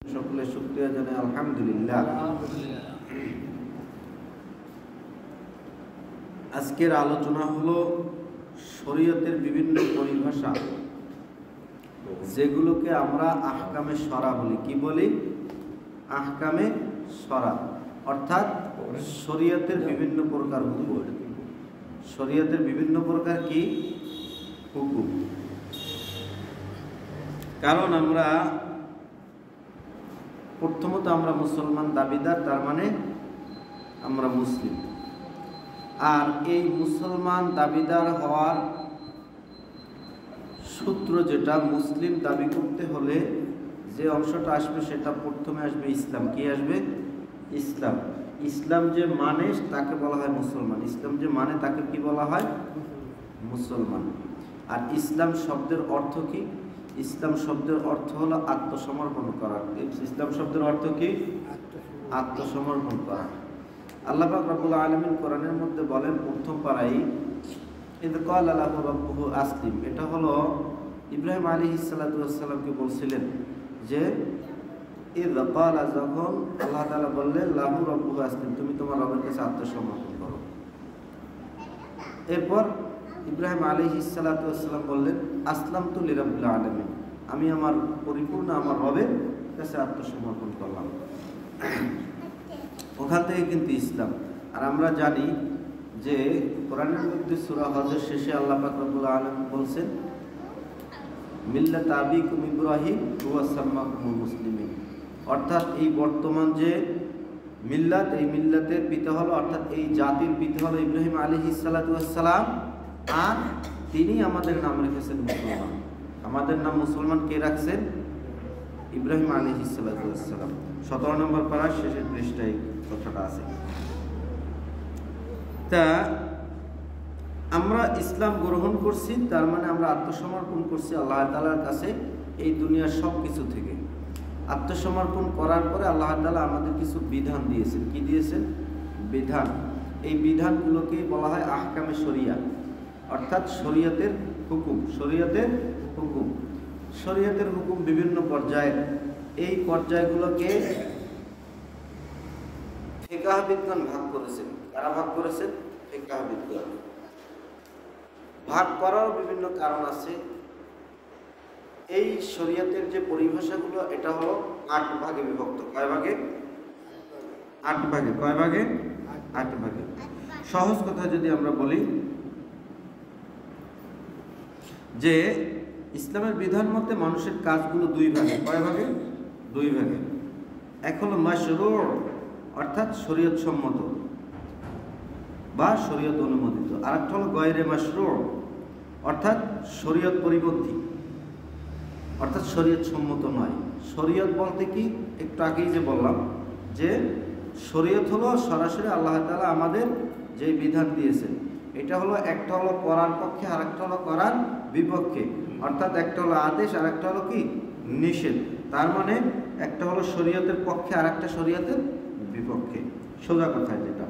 সকলে শুকরিয়া জানাই আলহামদুলিল্লাহ। আজকের আলোচনা হলো শরীয়তের বিভিন্ন পরিভাষা, যেগুলোকে আমরা আহকামে শরা বলি। কি বলি? আহকামে শরা, অর্থাৎ শরীয়তের বিভিন্ন প্রকার হুকুম। শরীয়তের বিভিন্ন প্রকার কি হুকুম? কারণ আমরা প্রথমত আমরা মুসলমান দাবিদার, তার মানে আমরা মুসলিম। আর এই মুসলমান দাবিদার হওয়ার সূত্র যেটা, মুসলিম দাবি করতে হলে যে অংশটা আসবে সেটা প্রথমে আসবে ইসলাম। কি আসবে? ইসলাম। ইসলাম যে মানে তাকে বলা হয় মুসলমান। ইসলাম যে মানে তাকে কি বলা হয়? মুসলমান। আর ইসলাম শব্দের অর্থ কি? ইসলাম শব্দের অর্থ হলো আত্মসমর্পণ করা। ইসলাম শব্দের অর্থ কি? আত্মসমর্পণ করা। আল্লাহ পাক রব্বুল আলামিন কোরআনের মধ্যে বলেন প্রথম পারায়, ইদ ক্বালা লাহু রাব্বুহু আসলিম। এটা হলো ইব্রাহিম আলাইহিস সালাতু ওয়াস সালামকে বলছিলেন যে ইদ ক্বালা, যখন আল্লাহ তাআলা বললেন লাহু রাব্বুহু আসলিম, তুমি তোমার রবের কাছে আত্মসমর্পণ করো। এরপর ইব্রাহিম আলাইহিস সালাতু ওয়াস সালাম বললেন আসলামতু লিরাব্বিল আলামিন, আমি আমার পরিপূর্ণ আমার রবের কাছে আত্মসমর্পণ করলাম। ওখান থেকে কিন্তু ইসলাম। আর আমরা জানি যে কোরআনের মধ্যে সূরা হজের শেষে আল্লাহ পাক রব্বুল আলামিন বলছেন মিল্লাত আবিকুম ইব্রাহিম ওয়া সাম্মাকুমুল মুসলিমিন, অর্থাৎ এই বর্তমান যে মিল্লাত, এই মিল্লাতের পিতা হলো, অর্থাৎ এই জাতির পিতা হলো ইব্রাহিম আলাইহিস সালাতু ওয়াস সালাম। আর তিনি আমাদের নাম রেখেছেন মুসলমান। আমাদের নাম মুসলমান কে রাখছেন? ইব্রাহিম আলাইহিস সালাতু ওয়াস সালাম। 17 নম্বর পারার শেষের পৃষ্ঠায় কথাটা আছে। তা আমরা ইসলাম গ্রহণ করছি, তার মানে আমরা আত্মসমর্পণ করছি আল্লাহ তাআলার কাছে এই দুনিয়ার সব কিছু থেকে। আত্মসমর্পণ করার পরে আল্লাহ তাআলা আমাদের কিছু বিধান দিয়েছেন। কি দিয়েছেন? বিধান। এই বিধানগুলোকে বলা হয় আহকামে শরিয়া, অর্থাৎ শরীয়তের হুকুম। শরীয়তের হুকুম, শরীয়তের হুকুম বিভিন্ন পর্যায়ে। এই পর্যায়গুলোকে ফিকহবিদগণ ভাগ করেছেন। কারা ভাগ করেছেন? ফিকহবিদগণ। ভাগ করার বিভিন্ন কারণ আছে। এই শরীয়তের যে পরিভাষাগুলো, এটা হলো 8 ভাগে বিভক্ত। কয় ভাগে? 8 ভাগে। কয় ভাগে? 8 ভাগে। সহজ কথা যদি আমরা বলি যে ইসলামের বিধান মতে মানুষের কাজগুলো 2 ভাগে। কয় ভাগে? 2 ভাগে। এক হলো মাশরুউ, অর্থাৎ শরীয়ত সম্মত বা শরীয়ত অনুমোদিত। আর একটা হলো গয়রে মাশরুউ, অর্থাৎ শরীয়ত পরিপন্থী, অর্থাৎ শরীয়ত সম্মত নয়। শরীয়ত বলতে কি? একটু আগেই যে বললাম যে শরীয়ত হলো সরাসরি আল্লাহ তাআলা আমাদের যে বিধান দিয়েছেন, এটা হলো একটা হলো করার পক্ষে আর একটা হলো করার বিপক্ষে। অর্থাৎ একটা হলো আদেশ আর একটা হলো কি? নিষেধ। তার মানে একটা হলো শরীয়তের পক্ষে আর একটা শরীয়তের বিপক্ষে, সোজা কথায় যেটা।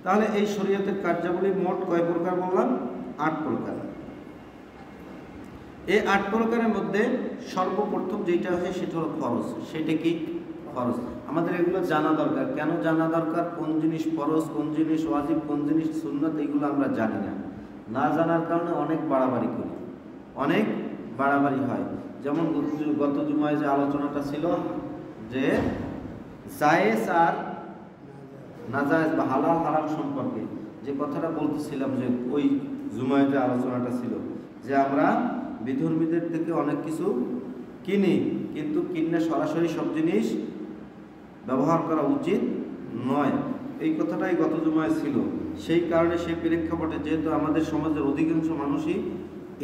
তাহলে এই শরীয়তের কার্যাবলী মোট কয় প্রকার বললাম? 8 প্রকার। এই 8 প্রকারের মধ্যে সর্বপ্রথম যেটা আছে সেটা হলো ফরজ। সেটা কি? ফরজ। আমাদের এগুলো জানা দরকার। কেন জানা দরকার? কোন জিনিস ফরজ, কোন জিনিস ওয়াজিব, কোন জিনিস সুন্নাত, এগুলো আমরা জানি না। না জানার কারণে অনেক বাড়াবাড়ি করি, অনেক বাড়াবাড়ি হয়। যেমন গত জুমায় যে আলোচনাটা ছিল যে জায়েজ আর নাজায়েজ বা হালাল হারাম সম্পর্কে, যে কথাটা বলতেছিলাম যে ওই জুমায় যে আলোচনাটা ছিল যে আমরা বিধর্মীদের থেকে অনেক কিছু কিনি, কিন্তু কিনে সরাসরি সব জিনিস ব্যবহার করা উচিত নয়। এই কথাটাই গত জুমায় ছিল। সেই কারণে সেই প্রেক্ষাপটে যেহেতু আমাদের সমাজের অধিকাংশ মানুষই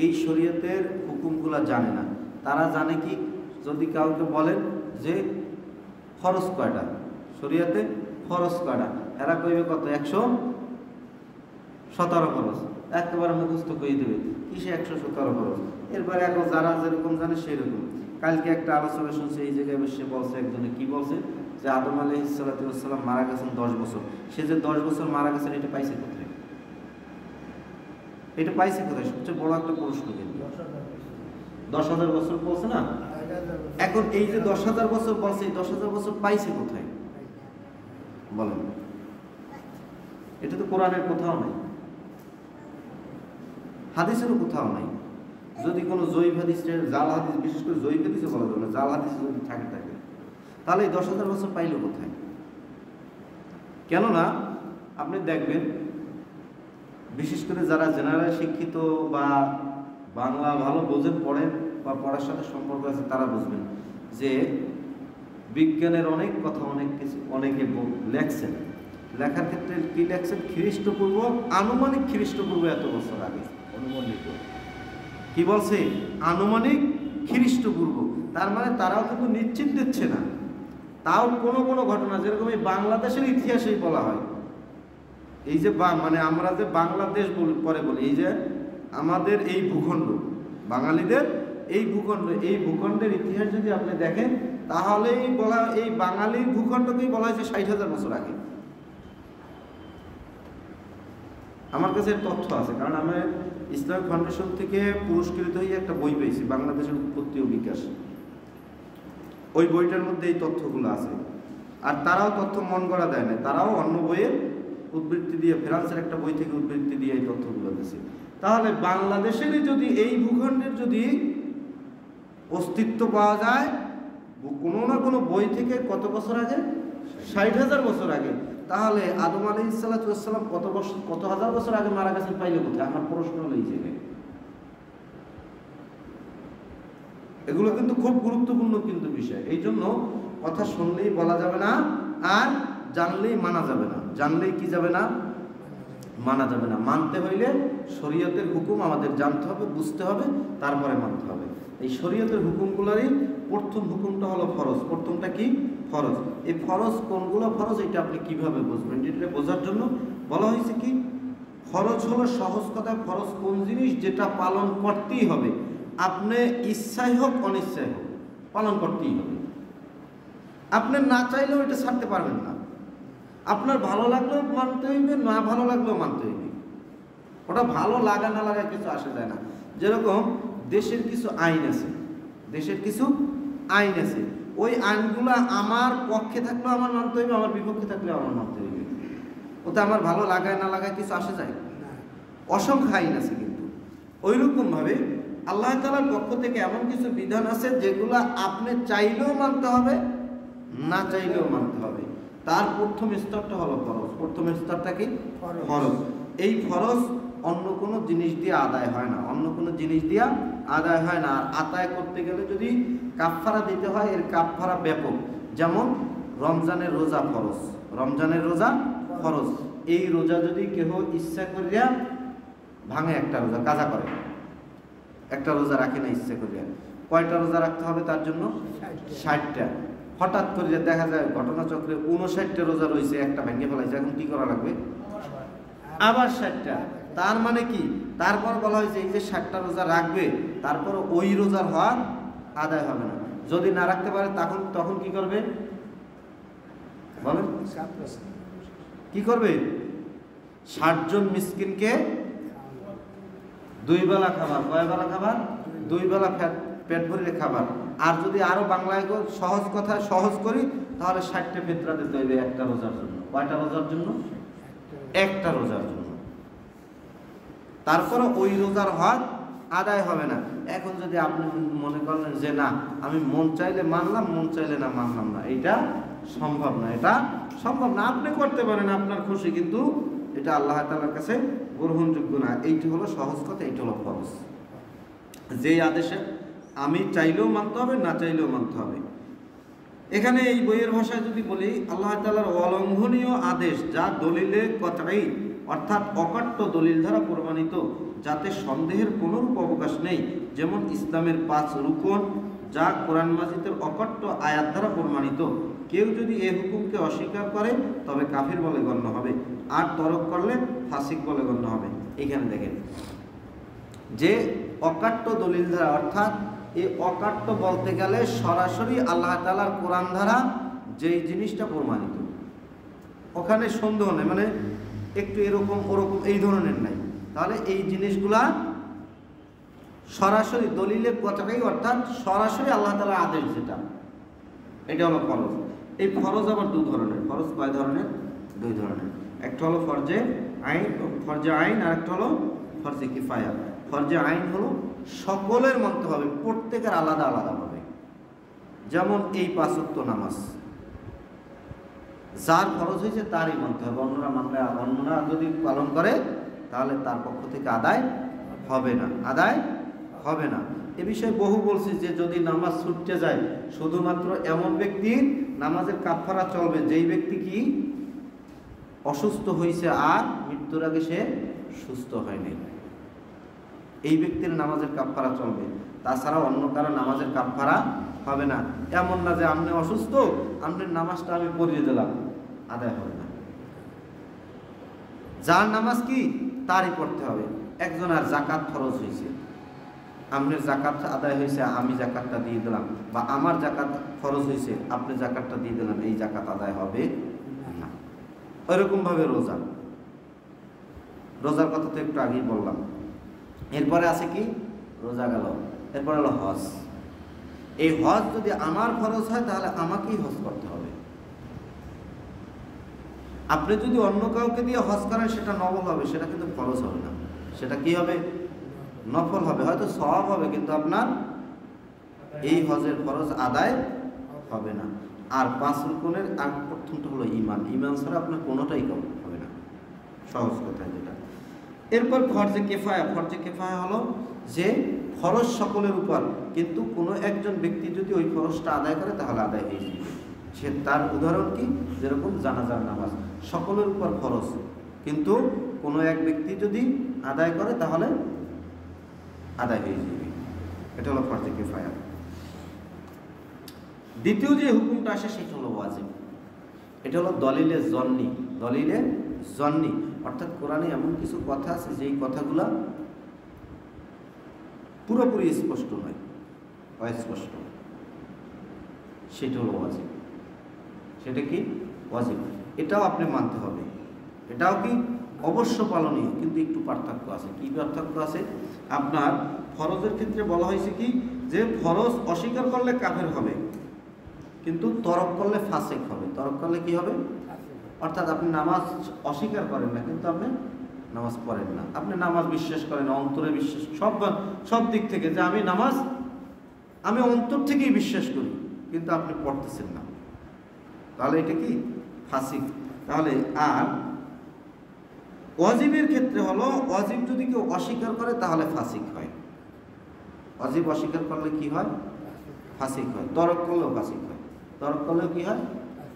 এই শরীয়তের হুকুমগুলো জানে না। তারা জানে কি? যদি কাউকে বলেন যে ফরজ কয়টা, শরীয়তে ফরজ কয়টা, এরা কইবে কত? 117 ফরজ। একেবারে মুখস্থ করে দেবে কিসে 117 ফরজ। এরপরে এখন যারা যেরকম জানে সেই রকম। কালকে একটা আলোচনা শুনছে, এই জায়গায় বসে বলছে একজনে, কি বলছে যে আদম আলাইহিস সালাতু ওয়াস সালাম মারা গেছেন 10 বছর। সে যে 10 বছর মারা গেছেন এটা পাইছে কোথায়? এটা পাইছে কোথায়? সবচেয়ে বড় একটা প্রশ্ন। কিন্তু 10,000 বছর বলছে না, এখন এই যে 10,000 বছর বলছে, এই 10,000 বছর পাইছে কোথায় বলেন? এটা তো কোরআনের কোথাও নাই, হাদিসেরও কোথাও নাই। যদি কোনো জয়ীফ হাদিস, জাল হাদিস, বিশেষ করে জয়ীফ হাদিসে বলা যাবে না, জাল হাদিস যদি থাকে তাহলে এই 10,000 বছর পাইল কোথায়? কেননা আপনি দেখবেন, বিশেষ করে যারা জেনারেল শিক্ষিত বা বাংলা ভালো বোঝেন, পড়েন বা পড়ার সাথে সম্পর্ক আছে, তারা বুঝবেন যে বিজ্ঞানের অনেক কথা, অনেক কিছু অনেকে লেখছেন। লেখার ক্ষেত্রে কি লেখছেন? খ্রিস্টপূর্ব, আনুমানিক খ্রিস্টপূর্ব এত বছর আগে অনুমানিত। কি বলছে? আনুমানিক খ্রিস্টপূর্ব। তার মানে তারাও কিন্তু নিশ্চিত দিচ্ছে না। তাও কোনো কোনো ঘটনা, যেরকম এই বাংলাদেশের ইতিহাসেই বলা হয়, এই যে মানে আমরা যে বাংলাদেশ পরে বলি, এই যে আমাদের এই ভূখণ্ড, বাঙালিদের এই ভূখণ্ড, এই ভূখণ্ডের ইতিহাস যদি আপনি দেখেন, তাহলেই বলা, এই বাঙালির ভূখণ্ডকেই বলা হয়েছে 60,000 বছর আগে। আমার কাছে তথ্য আছে, কারণ আমি ইসলামিক ফাউন্ডেশন থেকে পুরস্কৃত হয়ে একটা বই পেয়েছি, বাংলাদেশের উৎপত্তি ও বিকাশ। ওই বইটার মধ্যে এই তথ্যগুলো আছে। আর তারাও তথ্য মন গড়া দেয় না, তারাও অন্য বইয়ের উদ্ধৃতি দিয়ে, ফ্রান্সের একটা বই থেকে উদ্ধৃতি দিয়ে এই তথ্যগুলো দিয়েছে। তাহলে বাংলাদেশেরই যদি এই ভূখণ্ডের যদি অস্তিত্ব পাওয়া যায় কোনো না কোনো বই থেকে, কত বছর আগে? 60,000 বছর আগে। তাহলে আদম আলাইহিস সালাম কত হাজার বছর আগে মারা গেছেন পাইলে কোথায়? আমার প্রশ্ন হলো এই জায়গায়। এগুলো কিন্তু খুব গুরুত্বপূর্ণ কিন্তু বিষয়। এই জন্য কথা শুনলেই বলা যাবে না, আর জানলেই মানা যাবে না। জানলেই কি যাবে না? মানা যাবে না। মানতে হইলে শরীয়তের হুকুম আমাদের জানতে হবে, বুঝতে হবে, তারপরে মানতে হবে। এই শরীয়তের হুকুমগুলোরই প্রথম হুকুমটা হলো ফরজ। প্রথমটা কি? ফরজ। এই ফরজ কোনগুলো ফরজ, এটা আপনি কিভাবে বুঝবেন? এটা বোঝার জন্য বলা হয়েছে কি, ফরজ হলো সহজ কথায় ফরজ কোন জিনিস যেটা পালন করতেই হবে, আপনি ইচ্ছাই হোক অনিচ্ছাই হোক পালন করতেই হবে। আপনি না চাইলেও এটা ছাড়তে পারবেন না। আপনার ভালো লাগলেও মানতে হইবে, না ভালো লাগলেও মানতে হইবে। ওটা ভালো লাগা না লাগা কিছু আসে যায় না। যেরকম দেশের কিছু আইন আছে, দেশের কিছু আইন আছে, ওই আইনগুলো আমার পক্ষে থাকলেও আমার মানতে হইবে, আমার বিপক্ষে থাকলেও আমার মানতে হইবে। ওতে আমার ভালো লাগায় না লাগায় কিছু আসে যায়? অসংখ্য আইন আছে। কিন্তু ওইরকমভাবে আল্লাহ তাআলার পক্ষ থেকে এমন কিছু বিধান আছে যেগুলো আপনি চাইলেও মানতে হবে, না চাইলেও মানতে হবে। তার প্রথম স্তরটা হলো ফরজ। প্রথম স্তরটা কি? ফরজ। এই ফরজ অন্য কোনো জিনিস দিয়ে আদায় হয় না, অন্য কোনো জিনিস দিয়ে আদায় হয় না। আর আদায় করতে গেলে যদি কাফফারা দিতে হয়, এর কাফফারা ব্যাপক। যেমন রমজানের রোজা ফরজ, রমজানের রোজা ফরজ। এই রোজা যদি কেহ ইচ্ছা করিয়া ভাঙে, একটা রোজা কাজা করে, একটা রোজা রাখে না ইচ্ছা করিয়া, কয়টা রোজা রাখতে হবে তার জন্য? 60টা। হঠাৎ করে দেখা যায় ঘটনাচক্রে 59টা রোজা রয়েছে, একটা ভেঙে ফেলাইছে, এখন কি করা লাগবে? আবার 60টা। তার মানে কি? তারপর বলা হয়েছে এই যে 60টা রোজা রাখবে, তারপর ওই রোজার হক আদায় হবে না। যদি না রাখতে পারে তখন কি করবে বলেন? কি করবে? 60 জন মিসকিনকে 2 বেলা খাবার। কয় বেলা খাবার? 2 বেলা পেট ভরে খাবার। আর যদি আরো বাংলায় সহজ কথায় সহজ করি, তাহলে 60টা ফিতরা দিতে হইবে একটা রোজার জন্য। কয়টা রোজার জন্য? একটা রোজার জন্য। তারপরে ওই রোজার হক আদায় হবে না। এখন যদি আপনি মনে করেন যে না, আমি মন চাইলে মানলাম, মন চাইলে না মানলাম না, এটা সম্ভব না, এটা সম্ভব না। আপনি করতে পারেন আপনার খুশি, কিন্তু এটা আল্লাহ তাআলার কাছে গ্রহণযোগ্য না। এইটা হলো সহজ কথা, এইটা হলো ফরজ। যেই আদেশে আমি চাইলেও মানতে হবে, না চাইলেও মানতে হবে। এখানে এই বইয়ের ভাষায় যদি বলি, আল্লাহ তাআলার অলঙ্ঘনীয় আদেশ যা দলিলে কতঈ, অর্থাৎ অকাট্য দলিল দ্বারা প্রমাণিত, যাতে সন্দেহের কোনরূপ অবকাশ নেই। যেমন ইসলামের 5 রুকন, যা কোরআন মাজিদের অকাট্য আয়াত দ্বারা প্রমাণিত। কেউ যদি এই হুকুমকে অস্বীকার করে তবে কাফির বলে গণ্য হবে, আর তরক করলে ফাসিক বলে গণ্য হবে। এখানে দেখেন যে অকাট্য দলিল দ্বারা, অর্থাৎ এই অকাট্য বলতে গেলে সরাসরি আল্লাহ তাআলার কোরআন দ্বারা যেই জিনিসটা প্রমাণিত, ওখানে সন্দেহ নেই, মানে একটু এরকম ওরকম এই ধরনের নাই। তাহলে এই জিনিসগুলা সরাসরি দলিলে কথাটাই, অর্থাৎ সরাসরি আল্লাহ তাআলার আদেশ যেটা, এটা হলো ফরজ। এই ফরজ আবার দু ধরনের। ফরজ কয় ধরনের? দুই ধরনের। একটা হলো ফরজে আইন, আর একটা হলো ফরজে কিফায়া। ফরজে আইন হলো সকলের মানতে হবে, প্রত্যেকের আলাদা আলাদা হবে। যেমন এই 5 ওয়াক্ত নামাজ যার ফরজ হয়েছে তারই মানতে হবে, অন্যরা মানলে, অন্যরা যদি পালন করে তাহলে তার পক্ষ থেকে আদায় হবে না, আদায় হবে না। এ বিষয়ে বহু বলছি যে যদি নামাজ ছুটতে যায়, শুধুমাত্র এমন ব্যক্তির নামাজের কাফারা চলবে যেই ব্যক্তি কি অসুস্থ হয়েছে আর মৃত্যুর আগে সে সুস্থ হয়নি, এই ব্যক্তির নামাজের কাফারা চলবে। তাছাড়া অন্য কারো নামাজের কাফারা হবে না। এমন না যে আপনি অসুস্থ, আপনার নামাজটা আমি পড়িয়ে দিলাম, আদায় হবে না। যার নামাজ কি তারই পড়তে হবে। একজন আর জাকাত ফরজ হয়েছে, আপনার জাকাত আদায় হয়েছে, আমি জাকাতটা দিয়ে দিলাম, বা আমার জাকাত ফরজ হয়েছে, আপনি জাকাতটা দিয়ে দিলাম, এই জাকাত আদায় হবে না। ওইরকম ভাবে রোজা, রোজার কথা তো একটু আগেই বললাম। এরপরে আছে কি? রোজা গেল, এরপরে হলো হজ। এই হজ যদি আমার ফরজ হয় তাহলে আমাকেই হজ করতে হবে। আপনি যদি অন্য কাউকে দিয়ে হজ করেন সেটা নফল হবে, সেটা কিন্তু ফরজ হবে না, সেটা কি হবে? নফল হবে, হয়তো সওয়াব হবে, কিন্তু আপনার এই হজের ফরজ আদায় হবে না। আর 5 রুকনের আর প্রথমটা হলো ঈমান। ঈমান ছাড়া আপনার কোনোটাই হবে না, সহজ কথায় যেটা। এরপর ফরজে কিফায়া। ফরজে কিফায়া হলো যে ফরজ সকলের উপর, কিন্তু কোনো একজন ব্যক্তি যদি ওই ফরজটা আদায় করে তাহলে আদায় হয়ে যাবে। সে তার উদাহরণ কি? যেরকম জানাজার নামাজ সকলের উপর ফরজ, কিন্তু কোনো এক ব্যক্তি যদি আদায় করে তাহলে আদায় হয়ে যাবে। এটা হলো ফরজে কিফায়া। দ্বিতীয় যে হুকুমটা আসে সেটা হলো ওয়াজিব। এটা হলো দলিলে জন্নি। দলিলে জন্নি অর্থাৎ কোরআনে এমন কিছু কথা আছে যেই কথাগুলা পুরোপুরি স্পষ্ট নয়, অস্পষ্ট, সেটা হলো ওয়াজিব। সেটা কি? ওয়াজিব। এটাও আপনি মানতে হবে, এটাও কি অবশ্য পালনীয়, কিন্তু একটু পার্থক্য আছে। কি পার্থক্য আছে? আপনার ফরজের ক্ষেত্রে বলা হয়েছে কি যে ফরজ অস্বীকার করলে কাফের হবে, কিন্তু তরক করলে ফাসেক হবে। তরক করলে কি হবে? অর্থাৎ আপনি নামাজ অস্বীকার করেন না, কিন্তু আপনি নামাজ পড়েন না, আপনি নামাজ বিশ্বাস করেন, অন্তরে বিশ্বাস, সব দিক থেকে, যে আমি অন্তর থেকেই বিশ্বাস করি, কিন্তু আপনি পড়তেছেন না, তাহলে এটা কি? ফাসিক। তাহলে আর ওয়াজিবের ক্ষেত্রে হলো, ওয়াজিব যদি কেউ অস্বীকার করে তাহলে ফাসিক হয়। ওয়াজিব অস্বীকার করলে কি হয়? ফাসিক হয়। তরক করলেও ফাসিক হয়। তরক করলেও কি হয়?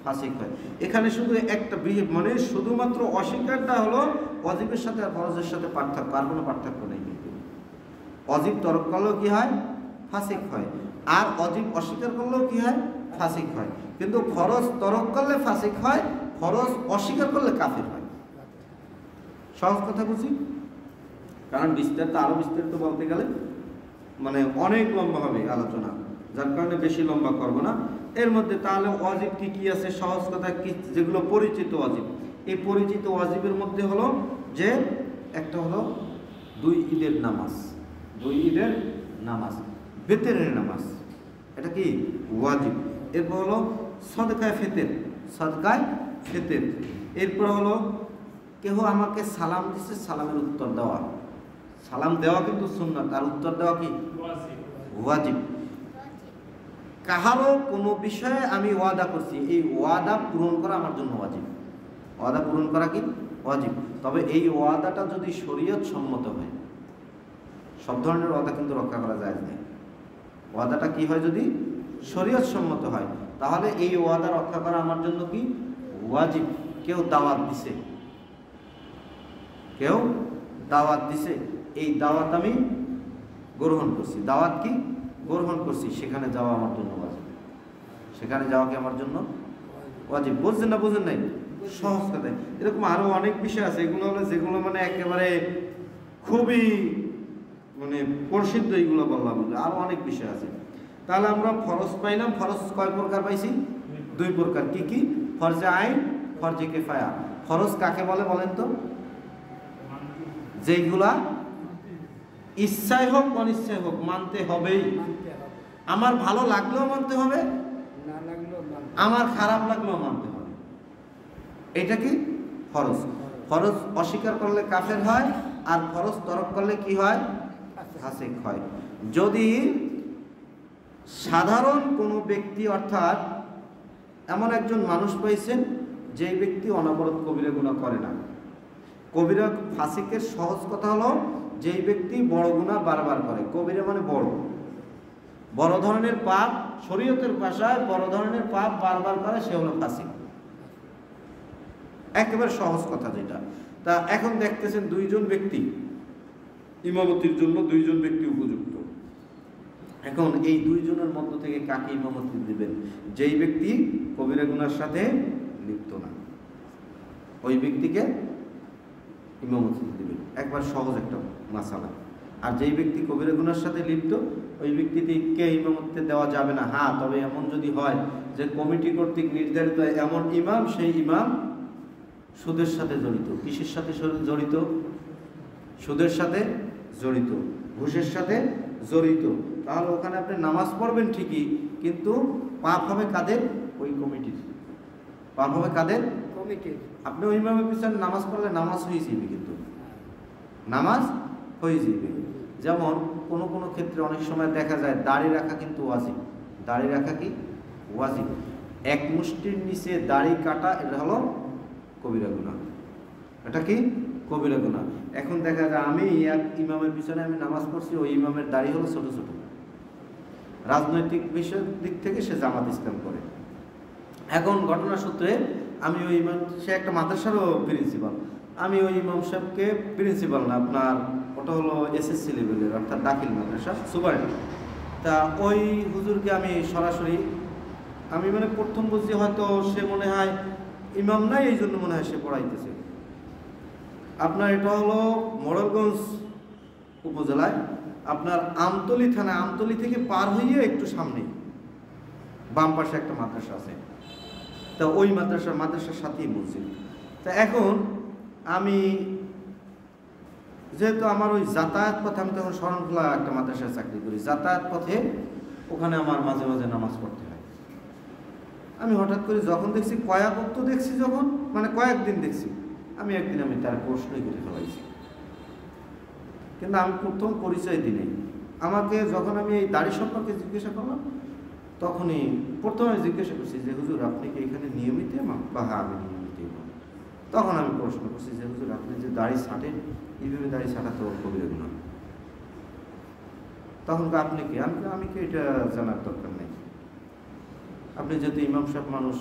ফাসিক হয়। এখানে শুধু একটা মানে শুধুমাত্র অস্বীকারটা হলো ওয়াজিবের সাথে আর ফরজের সাথে পার্থক্য, আর কোনো পার্থক্য নেই। কিন্তু ওয়াজিব তরক করলেও কি হয়? ফাসিক হয়। আর ওয়াজিব অস্বীকার করলেও কি হয়? ফাসিক হয়। কিন্তু ফরজ তরক করলে ফাসিক হয়, ফরজ অস্বীকার করলে কাফির হয়। সহজ কথা বুঝি? কারণ বিস্তারিত, আরো বিস্তারিত বলতে গেলে মানে অনেক লম্বা হবে আলোচনা, যার কারণে বেশি লম্বা করব না। এর মধ্যে তাহলে ওয়াজিব কি কি আছে? সহজ কথা কি, যেগুলো পরিচিত ওয়াজিব। এই পরিচিত ওয়াজিবের মধ্যে হলো যে একটা হলো 2 ঈদের নামাজ, 2 ঈদের নামাজ, বেতেরের নামাজ, এটা কি? ওয়াজিব। এরপর হলো সদকায়ে ফিতর, সদকায়ে ফিতর। এরপর হলো কেহ আমাকে সালাম দিছে, সালামের উত্তর দেওয়া। সালাম দেওয়া কিন্তু সুন্নাত, আর উত্তর দেওয়া কি? ওয়াজিব। কাহারও কোনো বিষয়ে আমি ওয়াদা করছি, এই ওয়াদা পূরণ করা আমার জন্য ওয়াজিব। ওয়াদা পূরণ করা কি? ওয়াজিব। তবে এই ওয়াদাটা যদি শরীয়ত সম্মত হয়, সব ধরনের ওয়াদা কিন্তু রক্ষা করা যায় না। ওয়াদাটা কি হয়? যদি শরীয়ত সম্মত হয়, তাহলে এই ওয়াদা রক্ষা করা আমার জন্য কি? ওয়াজিব। কেউ দাওয়াত দিছে, কেউ দাওয়াত দিছে, এই দাওয়াত আমি গ্রহণ করছি। দাওয়াত কি? গ্রহণ করছি, সেখানে যাওয়া আমার জন্য ওয়াজিব। সেখানে যাওয়া কি আমার জন্য ওয়াজিব? বুঝছেন না? বুঝেন নাই? সহজ কথায় এরকম আরো অনেক বিষয় আছে, এগুলো হলো যেগুলো মানে একেবারে খুবই মানে প্রসিদ্ধ, এইগুলো বললাম। আরো অনেক বিষয় আছে। তাহলে আমরা ফরজ পাইলাম। ফরজ কয় প্রকার পাইছি? 2 প্রকার। কি কি? ফরজে আইন, ফরজে কিফায়া। ফরজ কাকে বলে বলেন তো? যেইগুলা ইচ্ছাই হোক অনিচ্ছাই হোক মানতে হবেই। আমার ভালো লাগলেও মানতে হবে, আমার খারাপ লাগলেও মানতে হবে। এটা কি ফরজ। ফরজ অস্বীকার করলে কাফের হয়, আর ফরজ তরক করলে কি হয়? ফাসিক হয়। যদি সাধারণ কোনো ব্যক্তি, অর্থাৎ এমন একজন মানুষ পাইছেন যেই ব্যক্তি অনবরত কবিরা গুনাহ করে না। কবিরা ফাসিকের সহজ কথা হলো যেই ব্যক্তি বড় গুনাহ বারবার করে। কবিরা মানে বড়, বড় ধরনের পাপ, শরীয়তের ভাষায় বড় ধরনের পাপ বারবার করে, সে হলো ফাসিক। একেবারে সহজ কথা যেটা। তা এখন দেখতেছেন দুইজন ব্যক্তি, ইমামতির জন্য দুইজন ব্যক্তি উপযুক্ত। এখন এই দুইজনের মধ্য থেকে কাকে ইমামতি দিবেন? যেই ব্যক্তি কবিরা গুনার সাথে লিপ্ত না, ওই ব্যক্তিকে ইমামতি দিবেন। একবার সহজ একটা মাসালা। আর যেই ব্যক্তি কবিরা গুনার সাথে লিপ্ত, ওই ব্যক্তিকে ইমামতি দেওয়া যাবে না। হ্যাঁ, তবে এমন যদি হয় যে কমিটি কর্তৃক নির্ধারিত এমন ইমাম, সেই ইমাম সুদের সাথে জড়িত। কিসের সাথে জড়িত? সুদের সাথে জড়িত, ঘুষের সাথে জড়িত। তাহলে ওখানে আপনি নামাজ পড়বেন ঠিকই, কিন্তু পাপ হবে কাদের? ওই কমিটির। পাপ হবে কাদের? কমিটির। আপনি ওই ইমামের পিছনে নামাজ পড়লে নামাজ হয়ে যাবে, কিন্তু নামাজ হয়ে যাবে। যেমন কোনো কোনো ক্ষেত্রে অনেক সময় দেখা যায় দাড়ি রাখা কিন্তু ওয়াজিব। দাড়ি রাখা কি ওয়াজিব? এক মুষ্টির নিচে দাড়ি কাটা, এটা হলো কবিরা গুনাহ। এটা কি কবিরা গুনাহ। এখন দেখা যায় আমি এক ইমামের পিছনে আমি নামাজ পড়ছি, ওই ইমামের দাড়ি হলো ছোট ছোট। রাজনৈতিক বিষয়ের দিক থেকে সে জামাত ইসলাম করে। এখন ঘটনা সূত্রে আমি ওই ইমাম, সে একটা মাদ্রাসারও প্রিন্সিপাল, আমি ওই ইমাম সাহেবকে, প্রিন্সিপাল না আপনার, ওটা হলো এসএসসি লেভেলের, অর্থাৎ দাখিল মাদ্রাসা সুপারিনটেন্ডেন্ট। তা ওই হুজুরকে আমি সরাসরি, আমি মানে প্রথম বুঝছি হয়তো সে মনে হয় ইমাম নাই, এই জন্য মনে হয় সে পড়াইতেছে। আপনার এটা হলো মোড়লগঞ্জ উপজেলায়, আপনার আমতলী থানা, আমতলী থেকে পার হইয়ে একটু সামনে বাম পাশে একটা মাদ্রাসা আছে। তা ওই মাদ্রাসার সাথেই মসজিদ। তা এখন আমি যেহেতু আমার ওই যাতায়াত পথে, আমি তখন শরণখোলা একটা মাদ্রাসায় চাকরি করি, যাতায়াত পথে ওখানে আমার মাঝে মাঝে নামাজ পড়তে হয়। আমি হঠাৎ করে যখন দেখছি, কয়েক ওয়াক্ত দেখছি, যখন মানে কয়েকদিন দেখছি, আমি একদিন আমি তার প্রশ্নই করে ফেলাইছি। কিন্তু আমি প্রথম পরিচয় দিনে আমাকে যখন আমি এই দাড়ি সম্পর্কে জিজ্ঞাসা করলাম, তখনই প্রথমে জিজ্ঞাসা করছি যে হুজুর আপনি কি এখানে নিয়মিত ইমাম? বা হ্যাঁ, আমি নিয়মিত ইমাম। তখন আমি প্রশ্ন করছি যে হুজুর আপনি যে দাড়ি ছাঁটেন, এইভাবে দাড়ি ছাঁটা তো কবিরা গুনাহ। তখন আপনি কি? আমি কি এটা জানার দরকার নেই, আপনি যেহেতু ইমাম সাহেব মানুষ,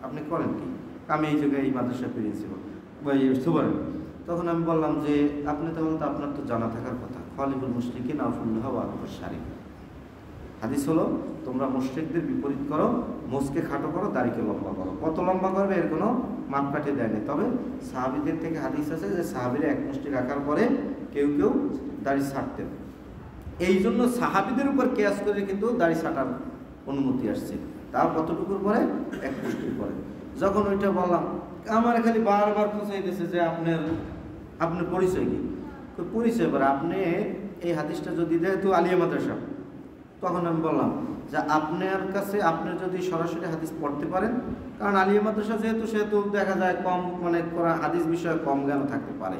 আপনি করেন কি? আমি এই জায়গায় এই মাদ্রাসা প্রিন্সিপাল বা সুপারেন। তখন আমি বললাম যে আপনি তাহলে তো আপনার তো জানা থাকার কথা, খালিফুল মুশরিকিন আউফুল্লাহ ওয়া আকবার শারিক। হাদিস হলো তোমরা মুশরিকদের বিপরীত করো, মোজকে খাটো করো, দাড়িকে লম্বা করো। কত লম্বা করবে এর কোনো মাপকাঠি দেয়নি। তবে সাহাবীদের থেকে হাদিস আছে যে সাহাবীরা এক মুষ্টি রাখার পরে কেউ কেউ দাড়ি ছাঁটতেন। এই জন্য সাহাবীদের উপর কিয়াস করে কিন্তু দাড়ি ছাঁটার অনুমতি আসছে। তাও কতটুকুর পরে? এক মুষ্টির পরে। যখন ওইটা বললাম, আমার খালি বারবার খুঁজাইতেছে যে আপনার পরিচয় কি? পরিচয় এবার আপনি এই হাদিসটা যদি যেহেতু আলিয়া মাদ্রাসা, তখন আমি বললাম যে আপনার কাছে আপনি যদি সরাসরি হাদিস পড়তে পারেন, কারণ আলিয়া মাদ্রাসা যেহেতু দেখা যায় কম মানে করা হাদিস বিষয়ে কম জ্ঞান থাকতে পারে,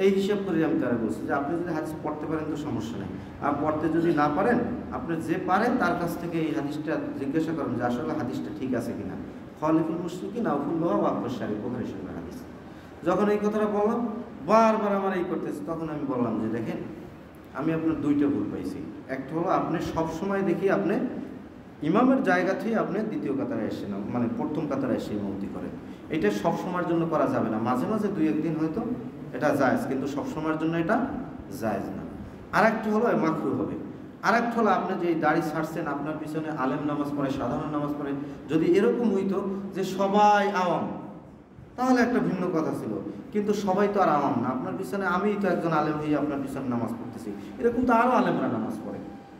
এই হিসাব করে আমি তারা বলছি যে আপনি যদি হাদিস পড়তে পারেন তো সমস্যা নেই, আর পড়তে যদি না পারেন আপনি যে পারেন তার কাছ থেকে এই হাদিসটা জিজ্ঞাসা করেন যে আসলে হাদিসটা ঠিক আছে কিনা। খালিফুল মুশরিকিন আউফুল্লাহ ওয়া আকবার শারিক, বুখারী শরীফের হাদিস। যখন এই কথাটা বললাম, বারবার আমার এই করতেছে, তখন আমি বললাম যে দেখেন আমি আপনার দুইটা ভুল পাইছি। একটা হলো আপনি সবসময় দেখি আপনি ইমামের জায়গা থেকে আপনি দ্বিতীয় কাতারে এসেছেন, মানে প্রথম কাতারে এসে ইমামতি করেন। এটা সবসময়ের জন্য করা যাবে না, মাঝে মাঝে দুই একদিন হয়তো এটা জায়েজ, কিন্তু সবসময়ের জন্য এটা জায়েজ না। আর একটা হলো মাকরুহ হবে। আর একটা হলো আপনি যে দাড়ি ছাড়ছেন, আপনার পিছনে আলেম নামাজ পড়ে, সাধারণ নামাজ পড়ে, যদি এরকম হইতো যে সবাই আওয়াম, তাহলে একটা ভিন্ন কথা ছিল। কিন্তু সবাই তো আর আওয়াম না, আপনার পিছনে আমিই তো একজন আলেম হয়ে আপনার পিছনে নামাজ পড়তেছি, এরকম তো আরও আলেমরা নামাজ পড়ে।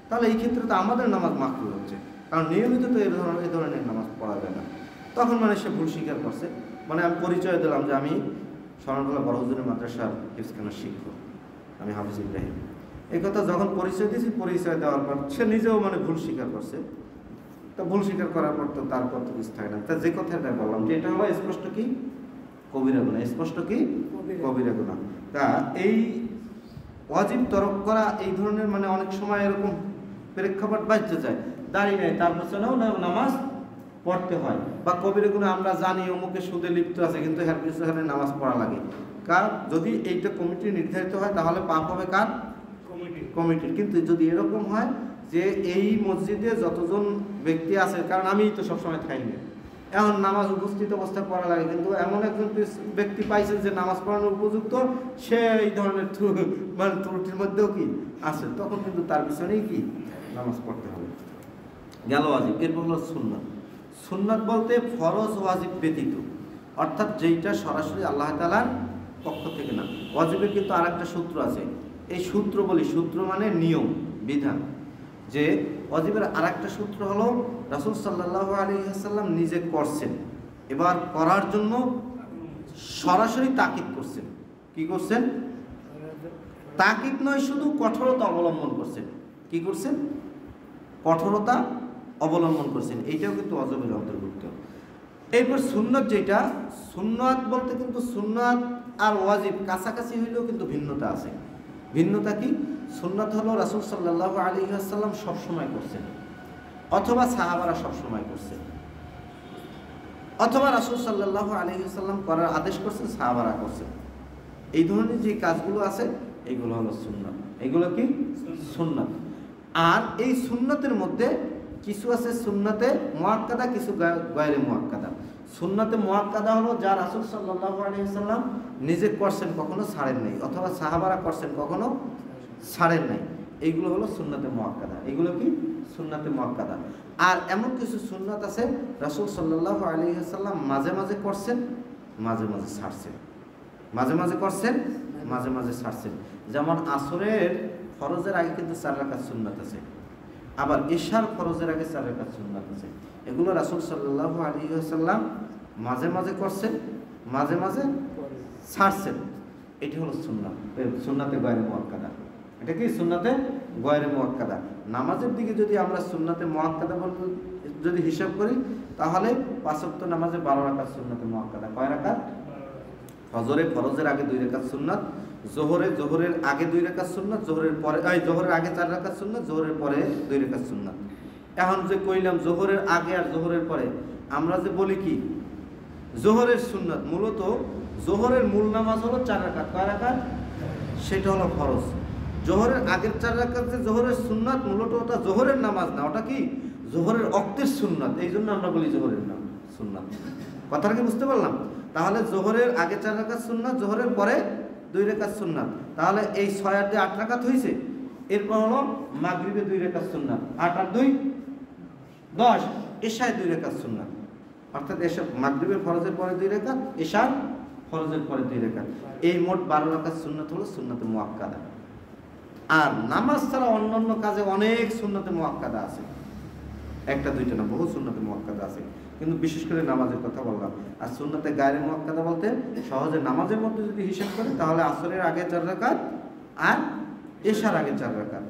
তাহলে এই ক্ষেত্রে তো আমাদের নামাজ মাকরুহ হচ্ছে, কারণ নিয়মিত তো এই ধরনের নামাজ পড়া যায় না। তখন মানে সে ভুল স্বীকার করছে। মানে আমি পরিচয় দিলাম যে আমি শরণখোলা বড় হুজুরের মাদ্রাসার হিফজখানার শিক্ষক, আমি হাফিজ ইব্রাহিম। এই কথা যখন পরিচয় দিয়েছি, পরিচয় দেওয়ার পর সে নিজেও মানে ভুল স্বীকার করছে। তা ভুল স্বীকার করার পর তো তার কত কিছু থাকে না। তা যে কথাটা বললাম যে এটা হলো স্পষ্ট কি কবিরা গুনাহ, স্পষ্ট কি কবিরা গুনাহ। তা এই ওয়াজিব তরক করা এই ধরনের মানে অনেক সময় এরকম প্রেক্ষাপট বাজতে যায়, দাঁড়িয়ে নেয় তার পেছনেও নামাজ পড়তে হয়। বা কবিরা গুনাহ আমরা জানি অমুকে সুদে লিপ্ত আছে, কিন্তু এর পিছনে নামাজ পড়া লাগে। কার যদি এইটা কমিটি নির্ধারিত হয় তাহলে পাপ হবে কার? কমিটির। কিন্তু যদি এরকম হয় যে এই মসজিদে যতজন ব্যক্তি আছে, কারণ আমি তো সবসময় থাকি না, এখন নামাজ উপস্থিত অবস্থায় পড়া লাগে, কিন্তু এমন একজন ব্যক্তি পাইছে যে নামাজ পড়ানোর উপযুক্ত, সে এই ধরনের মানে ত্রুটির মধ্যেও কি আছে, তখন কিন্তু তার পিছনেই কি নামাজ পড়তে হবে। গেল ওয়াজিব। এরপর হলো সুন্নাত। সুন্নাত বলতে ফরজ ওয়াজিব ব্যতীত, অর্থাৎ যেইটা সরাসরি আল্লাহ তাআলার পক্ষ থেকে না। ওয়াজিবের কিন্তু আর একটা সূত্র আছে, এই সূত্র বলি, সূত্র মানে নিয়ম বিধান। যে ওয়াজিবের আর একটা সূত্র হলো রাসূল সাল্লাল্লাহু আলাইহি ওয়াসাল্লাম নিজে করছেন, এবার করার জন্য সরাসরি তাকিদ করছেন। কি করছেন? তাকিদ নয়, শুধু কঠোরতা অবলম্বন করছেন। কি করছেন? কঠোরতা অবলম্বন করছেন। এইটাও কিন্তু ওয়াজিবের অন্তর্ভুক্ত। এরপর সুন্নাত, যেটা সুন্নাত বলতে কিন্তু সুন্নাত আর ওয়াজিব কাছাকাছি হইলেও কিন্তু ভিন্নতা আছে। ভিন্নতা কি? সুন্নাত হলো রাসূল সাল্লাল্লাহু আলাইহি ওয়াসাল্লাম সবসময় করছেন, অথবা সাহাবারা সবসময় করছেন, অথবা রাসূল সাল্লাল্লাহু আলাইহি ওয়াসাল্লাম করার আদেশ করছেন, সাহাবারা করছেন। এই ধরনের যে কাজগুলো আছে এইগুলো হলো সুন্নাত। এগুলো কি সুন্নাত। আর এই সুন্নাতের মধ্যে কিছু আছে সুন্নাতে মুআক্কাদা, কিছু গায়রে মুআক্কাদা। সুন্নাতে মুআক্কাদা হলো যা রাসূল সাল্লাল্লাহু আলাইহি ওয়াসাল্লাম নিজে করছেন, কখনো ছাড়েন নাই, অথবা সাহাবারা করছেন, কখনো ছাড়েন নাই। এইগুলো হলো সুন্নাতে মুআক্কাদা। এগুলো কি সুন্নাতে মুআক্কাদা। আর এমন কিছু সুন্নাত আছে রাসূল সাল্লাল্লাহু আলাইহি ওয়াসাল্লাম মাঝে মাঝে করছেন, মাঝে মাঝে ছাড়ছেন, মাঝে মাঝে করছেন, মাঝে মাঝে ছাড়ছেন। যেমন আসরের ফরজের আগে কিন্তু 4 রাকাত সুন্নাত আছে, আবার ইশার ফরজের আগে 4 রাকাত সুন্নাত আছে। এগুলো রাসূল সাল্লাল্লাহু আলাইহি ওয়াসাল্লাম মাঝে মাঝে করছেন, মাঝে মাঝে ছাড়ছেন। এটি হলো সুন্নাত, সুন্নাতে গায়রে মুআক্কাদা। এটা কি সুন্নাতে গায়রে মুআক্কাদা। নামাজের দিকে যদি আমরা সুন্নাতে মুআক্কাদা বলতে যদি হিসাব করি, তাহলে 5 ওয়াক্ত নামাজে 12 রাকাত সুন্নাতে মুআক্কাদা। কয় রাকাত? ফজরে ফরজের আগে 2 রাকাত সুন্নাত, জোহরের আগে 2 রাকাত সুন্নাত, জোহরের আগে 4 রাকাত সুন্নাত, জোহরের পরে 2 রাকাত সুন্নাত। এখন যে কইলাম জোহরের আগে আর জোহরের পরে, আমরা যে বলি কি জোহরের সুন্নাত, মূলত জোহরের মূল নামাজ হলো 4 রাকাত। কয় রাকাত? সেটা হলো ফরজ। জোহরের আগের 4 রাকাত যে জোহরের সুন্নাত, মূলত ওটা জোহরের নামাজ না, ওটা কি জোহরের ওয়াক্তের সুন্নাত। এই জন্য আমরা বলি জোহরের নাম সুন্নাত। কথাটা কি বুঝতে পারলাম? তাহলে জোহরের আগে 4 রাকাত সুন্নাত, জোহরের পরে 2 রাকাত সুন্নাত। তাহলে এই 6 আর 2 8 রাকাত হয়েছে। এরপর হলো মাগরিবে 2 রাকাত সুন্নাত, 8 আর 2 10, ইশায় 2 রাকাত সুন্নাত। অর্থাৎ এসব মাগরিবের ফরজের পরে 2 রাকাত, ইশার ফরজের পরে 2 রাকাত। এই মোট 12 রাকাত সুন্নাত হলো সুন্নাতে মুআক্কাদা। আর নামাজ ছাড়া অন্যান্য কাজে অনেক সুন্নাতে মুআক্কাদা আছে, একটা দুইটা না, বহু সুন্নাতে মুআক্কাদা আছে, কিন্তু বিশেষ করে নামাজের কথা বললাম। আর সুন্নাতে গায়রে মুআক্কাদা বলতে সহজে নামাজের মধ্যে যদি হিসাব করি, তাহলে আসরের আগে 4 রাকাত আর এশার আগে 4 রাকাত।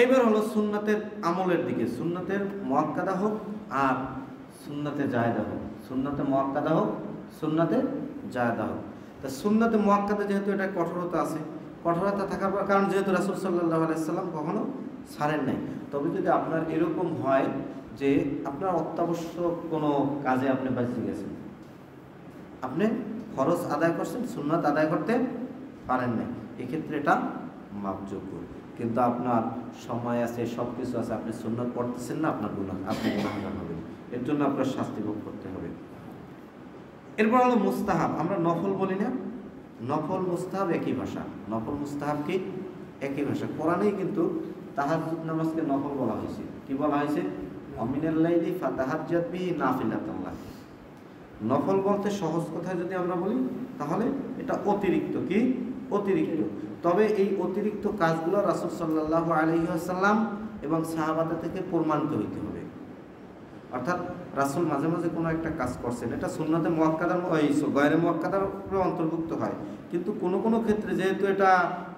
এইবার হলো সুন্নাতের আমলের দিকে। সুন্নাতের মুআক্কাদা হোক আর সুন্নাতে জায়েদা হোক, সুন্নাতে মুআক্কাদা হোক, সুন্নাতে জায়েদা হোক। তা সুন্নাতে মুআক্কাদা যেহেতু এটা কঠোরতা আছে, কঠোরতা থাকার কারণ যেহেতু রাসূল সাল্লাল্লাহু আলাইহি সাল্লাম কখনো ছাড়েন নাই। তবে যদি আপনার এরকম হয় যে আপনার অত্যাবশ্যক কোনো কাজে আপনি বাঁচে গেছেন, আপনি ফরজ আদায় করছেন, সুন্নাত আদায় করতে পারেন নাই, এক্ষেত্রে এটা মাপযোগ্য। কিন্তু আপনার সময় আছে, সব কিছু আছে, আপনি সুন্নাত পড়তেছেন না, আপনার গুনাহ, আপনি গুনাহগার হবেন। এর জন্য আপনার শাস্তি ভোগ করতে হবে। এরপর হলো মুস্তাহাব। আমরা নফল বলি না, নফল মুস্তাহাব একই ভাষা। নফল মুস্তাহাব কি? একই ভাষা। কোরআনেই কিন্তু তাহাজ্জুদ নামাজকে নফল বলা হয়েছে। কি বলা হয়েছে? অমিনাল লাইলি ফাতাহাজ্জাত বিহি নাফিলাতান লাক। নফল বলতে সহজ কথায় যদি আমরা বলি, তাহলে এটা অতিরিক্ত। কি? অতিরিক্ত। তবে এই অতিরিক্ত কাজগুলো রাসূল সাল্লাল্লাহু আলাইহি ওয়াসাল্লাম এবং সাহাবাদের থেকে প্রমাণিত হইতে হবে। অর্থাৎ রাসূল মাঝে মাঝে কোনো একটা কাজ করছেন, এটা সুন্নতে মুআক্কাদার গয়রে মুআক্কাদার অন্তর্ভুক্ত হয়, কিন্তু কোনো কোনো ক্ষেত্রে যেহেতু এটা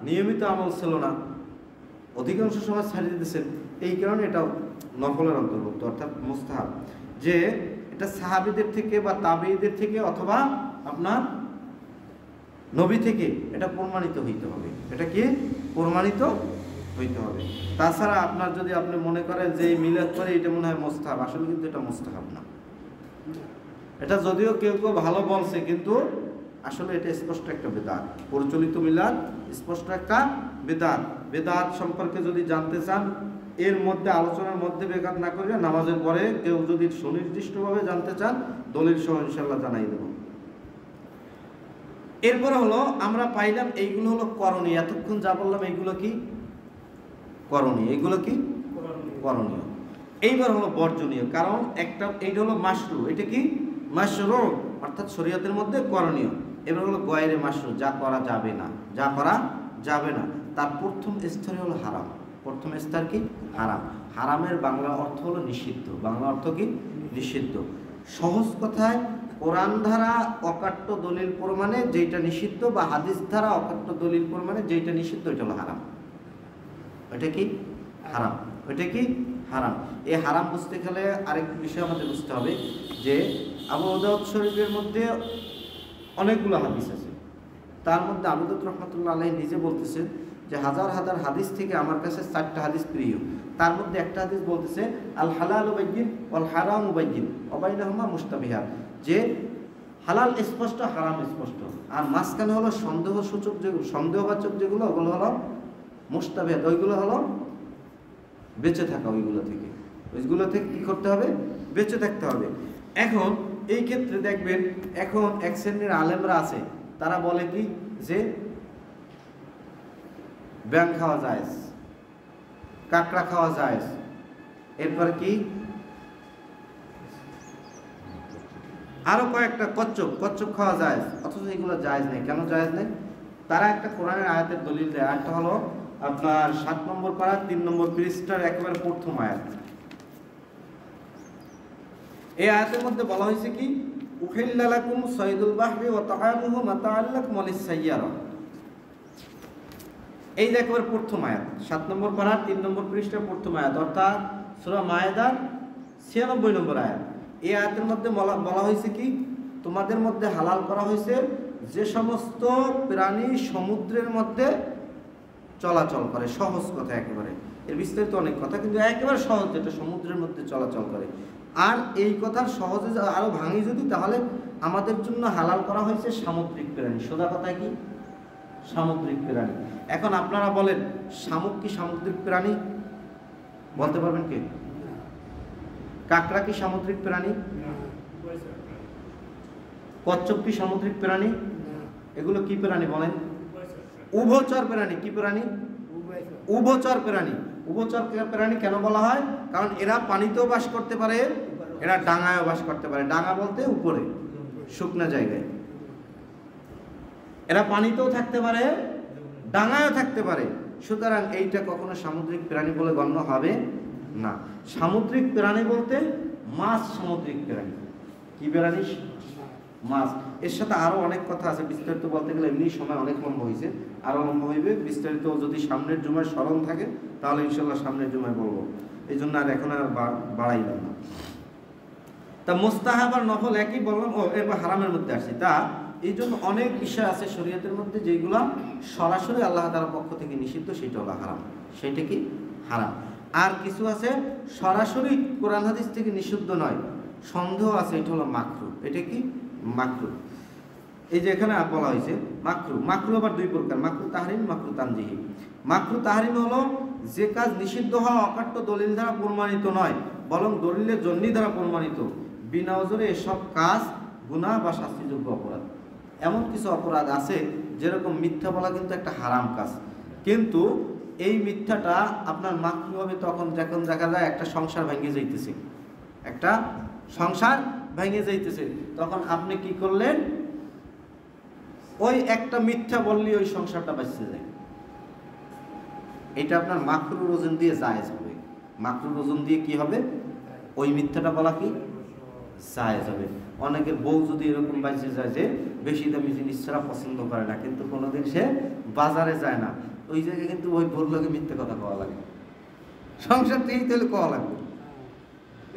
নিয়মিত আমল ছিল না, অধিকাংশ সময় ছাড়িয়ে দিতেছেন, এই কারণে এটা নফলের অন্তর্ভুক্ত, অর্থাৎ মুস্তাহাব। যে এটা সাহাবীদের থেকে বা তাবেঈদের থেকে অথবা আপনার নবী থেকে এটা প্রমাণিত হইতে হবে, এটা কি প্রমাণিত হইতে হবে। তাছাড়া আপনার যদি আপনি মনে করেন যে মিলাদ করে এটা মনে হয় মুস্তাহাব, আসলে কিন্তু এটা মুস্তাহাব না। এটা যদিও কেউ কেউ ভালো বলছে, কিন্তু আসলে এটা স্পষ্ট একটা বেদাত। প্রচলিত মিলাদ স্পষ্ট একটা বেদাত। বেদাত সম্পর্কে যদি জানতে চান, এর মধ্যে আলোচনার মধ্যে বেকার না করে নামাজের পরে কেউ যদি সুনির্দিষ্টভাবে জানতে চান, দলিল সহ ইনশাআল্লাহ জানাই দেব। এরপরে হলো আমরা পাইলাম এইগুলো হলো করণীয়, এতক্ষণ যা বললাম এইগুলো কি করণীয়, এইগুলো কি করণীয়। এইবার হলো বর্জনীয়, কারণ একটা এইটা হলো মাশরু, এটা কি মাশরু অর্থাৎ শরীয়তের মধ্যে করণীয়। এবার হলো গয়রে মাশরু, যা করা যাবে না, যা করা যাবে না। তার প্রথম স্তরে হলো হারাম। প্রথম স্তর কি হারাম। হারামের বাংলা অর্থ হলো নিষিদ্ধ। বাংলা অর্থ কি নিষিদ্ধ। সহজ কথায় কোরআন ধারা অকাট্য দলিল প্রমাণে যেটা নিষিদ্ধ, বা হাদিস ধারা অকাট্য দলিল প্রমাণে যেটা নিষিদ্ধ, এটা হলো হারাম। ওইটা কি হারাম, ওইটা কি হারাম। এই হারাম বুঝতে গেলে আরেকটি বিষয় আমাদের বুঝতে হবে যে আবু দাউদ শরীফের মধ্যে অনেকগুলো হাদিস আছে। তার মধ্যে আবু দাউদ রহমাতুল্লাহ আলাইহি নিজে বলতেছে যে হাজার হাজার হাদিস থেকে আমার কাছে 4টা হাদিস প্রিয়। তার মধ্যে একটা হাদিস বলতেছে আল হালালু বাইয়িন ওয়াল হারামু বাইয়িন ওয়া বাইনাহুমা মুশতাবিহাত, যে হালাল স্পষ্ট, হারাম স্পষ্ট, আর মাঝখানে হলো সন্দেহসূচক, যেগুলো সন্দেহবাচক যেগুলো, ওগুলো হলো মুশতাবিহাত, ওইগুলো হলো বেঁচে থাকা। ওইগুলো থেকে কি করতে হবে? বেঁচে থাকতে হবে। এখন এই ক্ষেত্রে দেখবেন, এখন এক শ্রেণীর আলেমরা আছে, তারা বলে কি যে ব্যাং খাওয়া যায়, কাঁকড়া খাওয়া যায়, এরপর কি আরো কয়েকটা কচ্ছপ খাওয়া যায়, অথচ এগুলো জায়েজ নেই। কেন জায়েজ নেই? তারা একটা কোরআনের আয়াতের দলিল দেয়। আয়াতটা হলো আপনার 7 নম্বর পারা 3 নম্বর পৃষ্ঠার একেবারে প্রথম আয়াত। এই আয়াতের মধ্যে বলা হয়েছে কি উহিল্লা লাকুম সাইদুল বাহরি ওয়া তাআমুহু মাতাআল লাকুম ওয়ালিস সাইয়ারা। এই যে একেবারে প্রথম আয়াত, 7 নম্বর পারা 3 নম্বর পৃষ্ঠার প্রথম আয়াত, অর্থাৎ সূরা মায়েদার 96 নম্বর আয়াত। এই আয়াতের মধ্যে বলা হয়েছে কি তোমাদের মধ্যে হালাল করা হয়েছে যে সমস্ত প্রাণী সমুদ্রের মধ্যে চলাচল করে। সহজ কথা একেবারে, এর বিস্তারিত অনেক কথা, কিন্তু একেবারে সহজ, যেটা সমুদ্রের মধ্যে চলাচল করে। আর এই কথার সহজে আরো ভাঙি যদি, তাহলে আমাদের জন্য হালাল করা হয়েছে সামুদ্রিক প্রাণী। সোজা কথা কি সামুদ্রিক প্রাণী। এখন আপনারা বলেন শামুক কি সামুদ্রিক প্রাণী? বলতে পারবেন কি? কাঁকড়া কি সামুদ্রিক প্রাণী? কচ্ছপ কি সামুদ্রিক প্রাণী? এগুলো কি প্রাণী বলেন? উভচর প্রাণী। কি প্রাণী? উভচর প্রাণী। উভচর প্রাণী কেন বলা হয়? কারণ এরা পানিতেও বাস করতে পারে, এরা ডাঙায়ও বাস করতে পারে। ডাঙা বলতে উপরে, শুকনো জায়গায়। এরা পানিতেও থাকতে পারে, ডাঙায়ও থাকতে পারে। সুতরাং এইটা কখনো সামুদ্রিক প্রাণী বলে গণ্য হবে না। সামুদ্রিক প্রাণী বলতে মাছ সামুদ্রিক প্রাণী। কি প্রাণী? মাছ। এর সাথে আরো অনেক কথা আছে, বিস্তারিত বলতে গেলে এমনি সময় অনেক লম্বা হয়েছে, আরো লম্বা হইবে। বিস্তারিত যদি সামনের জুমায় স্মরণ থাকে তাহলে ইনশাল্লাহ সামনের জুমায় বলবো, এই জন্য আর এখন আর বাড়াইলাম না। তা মুস্তাহাব আর নফল একই বললাম। এবার হারামের মধ্যে আসছি। তা এই জন্য অনেক বিষয় আছে শরীয়তের মধ্যে যেগুলো সরাসরি আল্লাহ তাআলার পক্ষ থেকে নিষিদ্ধ, সেটা হলো হারাম। সেটা কি হারাম। আর কিছু আছে সরাসরি কোরআন হাদিস থেকে নিষিদ্ধ নয়, সন্দেহ আছে, এটা হলো মাকরু। এটা কি মাকরু। এই যে এখানে বলা হয়েছে মাকরু। মাকরু আবার 2 প্রকার, মাকরু তাহরিম, মাকরু তানজিহি। মাকরু তাহরিম হলো যে কাজ নিষিদ্ধ হওয়া অকাট্য দলিল দ্বারা প্রমাণিত নয়, বরং দলিলের জন্যই দ্বারা প্রমাণিত। বিনা ওজরে এসব কাজ গুনাহ বা শাস্তিযোগ্য অপরাধ। এমন কিছু অপরাধ আছে, যেরকম মিথ্যা বলা কিন্তু একটা হারাম কাজ, কিন্তু এই মিথ্যাটা আপনার মাকরু হবে তখন যখন দেখা যায় একটা সংসার ভেঙে যাইতেছে, একটা সংসার ভেঙে যাইতেছে, তখন আপনি কি করলেন? ওই একটা মিথ্যা বললে ওই সংসারটা বেঁচে যায়। এটা আপনার মাকরুর ওজন দিয়ে জায়েজ হবে। মাকরুর ওজন দিয়ে কি হবে? ওই মিথ্যাটা বলা কি জায়েজ হবে। অনেকের বউ যদি এরকম বাইসে যায় যে বেশি দামি জিনিস ছাড়া পছন্দ করে না, কিন্তু কোনোদিন সে বাজারে যায় না, ওই জায়গায় কিন্তু ওই বউর লোকে মিথ্যে কথা কওয়া লাগে, সংসার থেকে তাহলে কওয়া লাগবে।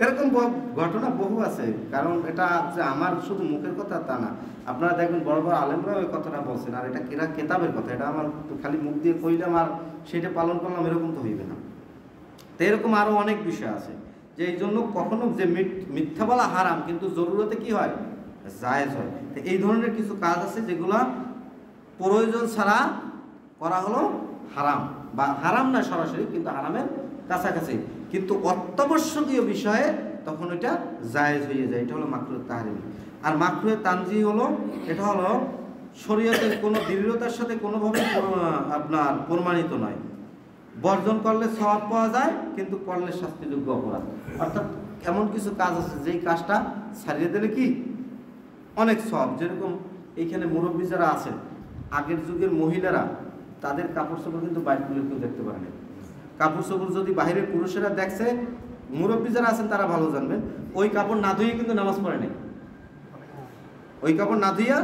এরকম ঘটনা বহু আছে। কারণ এটা যে আমার শুধু মুখের কথা তা না, আপনারা দেখবেন বড় বড় আলেমরা ওই কথাটা বলছেন, আর এটা কিনা কেতাবের কথা, এটা আমার খালি মুখ দিয়ে কইলাম আর সেটা পালন করলাম এরকম তো হইবে না। তো এরকম আরো অনেক বিষয় আছে যে এই জন্য কখনো যে মিথ্যা বলা হারাম, কিন্তু জরুরতে কি হয়, জায়েজ হয়। তো এই ধরনের কিছু কাজ আছে যেগুলা প্রয়োজন ছাড়া করা হলো হারাম, বা হারাম না সরাসরি, কিন্তু হারামের কাছাকাছি, কিন্তু অত্যাবশ্যকীয় বিষয়ে তখন এটা জায়েজ হয়ে যায়। এটা হলো মাকরুহ তাহরিম। আর মাকরুহ তানজিহ হলো, এটা হলো শরীয়তের কোনো দৃঢ়তার সাথে কোনোভাবে আপনার প্রমাণিত নয়। বর্জন করলে সওয়াব পাওয়া যায়, কিন্তু করলে শাস্তিযোগ্য অপরাধ। অর্থাৎ এমন কিছু কাজ আছে যেই কাজটা ছাড়িয়ে দিলে কি অনেক সওয়াব। যেরকম এইখানে মুরব্বী যারা আছেন, আগের যুগের মহিলারা তাদের কাপড় চোপড় কিন্তু বাইরে তুলে কেউ দেখতে পারে না। কাপড় চোপড় যদি বাইরের পুরুষেরা দেখছে, মুরব্বী যারা আছেন তারা ভালো জানবেন, ওই কাপড় না ধুয়ে কিন্তু নামাজ পড়ে নাই, ওই কাপড় না ধুইয়া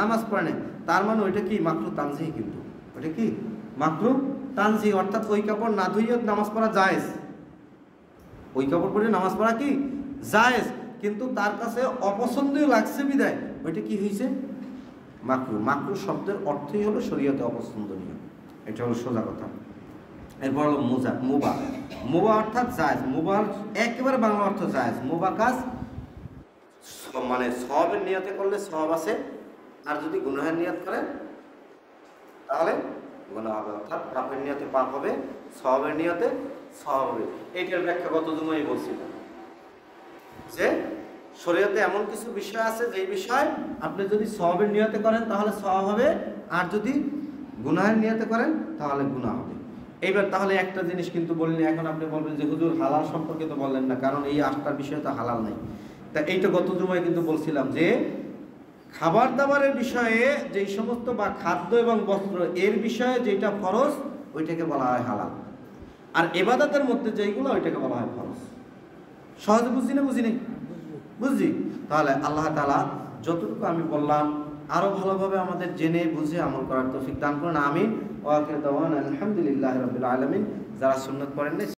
নামাজ পড়ে নাই। তার মানে ওইটা কি মাকরুহ তানজিহ, কিন্তু ওইটা কি মাকরুহ তানজিহ। অর্থাৎ ওই কাপড় না ধুইয়া নামাজ পড়া জায়েজ, ওই কাপড় পরে নামাজ পড়া কি জায়েজ, কিন্তু তার কাছে অপছন্দীয় লাগছে বিদায় ওইটা কি হয়েছে মাকরুহ। মাকরুহ শব্দের অর্থই হলো শরীয়তে অপছন্দনীয়, এটা হলো সোজা কথা। এরপর হলো মুবাহ। মুবাহ অর্থাৎ জায়েজ। মুবাহ একেবারে বাংলা অর্থ জায়েজ। মুবাহ কাজ মানে সওয়াবের নিয়তে করলে সওয়াব আছে, আর যদি গুনাহের নিয়ত করেন তাহলে গুনাহ হবে। অর্থাৎ পাপের নিয়তে পাপ হবে, সওয়াবের নিয়তে সওয়াব হবে। এইটার ব্যাখ্যা গত জুমায় বলছিলাম যে শরীয়তে এমন কিছু বিষয় আছে যেই বিষয় আপনি যদি সওয়াবের নিয়তে করেন তাহলে সওয়াব হবে, আর যদি গুনাহের নিয়তে করেন তাহলে গুনাহ হবে। এইবার তাহলে একটা জিনিস কিন্তু বললেন, এখন আপনি বলবেন যে হুজুর হালাল সম্পর্কে তো বললেন না, কারণ এই 8টার বিষয় তো হালাল নাই। তা এইটা গত জুমায় কিন্তু বলছিলাম যে খাবার দাবারের বিষয়ে যেই সমস্ত, বা খাদ্য এবং বস্ত্র এর বিষয়ে যেটা ফরজ ওইটাকে বলা হয় হালাল, আর ইবাদতের মধ্যে যেইগুলো ওইটাকে বলা হয় ফরজ। সহজে বুঝি না বুঝি নেই? বুঝছি। তাহলে আল্লাহ তাআলা যতটুকু আমি বললাম আরো ভালোভাবে আমাদের জেনে বুঝে আমল করার তৌফিক দান করুন, আমিন। ওয়া আখিরু দাওয়ানা আলহামদুলিল্লাহি রাব্বিল আলামিন। যারা সুন্নাত পড়েন